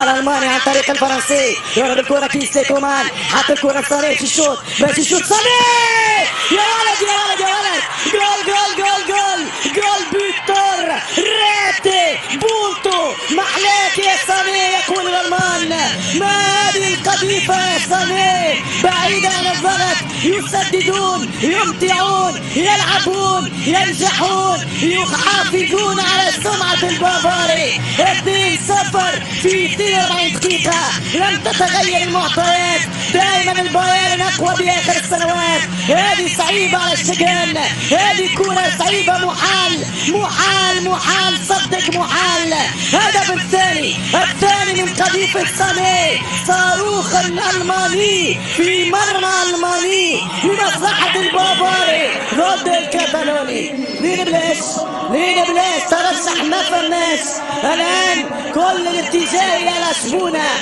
الألماني عن طريق الفرنسي يضرب الكرة كيسلي كومان، حط الكرة صريح في الشوط باش يشوط صريح. يا ولد يا ولد يا ولد، جول جول جول جول جول فيكتور ريتي بولتو. محلاك يا صاني، يقول الألمان ما هذه القذيفة يا صاني. بعيدا عن الضغط يسددون، يمتعون، يلعبون، ينجحون، يحافظون على سمعة البافاري. 2-0 في 42 دقيقة. لم تتغير المعطيات، دائما البايرن أقوى بآخر السنوات. هذه صعيبة على الشجان، هذه كرة صعيبة، محال محال محال صدق محال. هدف الثاني من قذيفة صاني، صاروخ ألماني في مرمى ألماني لمصلحة البافاري ضد الكتالوني. لين بلاش ترشح ما فماش الآن، كل الاتجاه إلى لشبونة.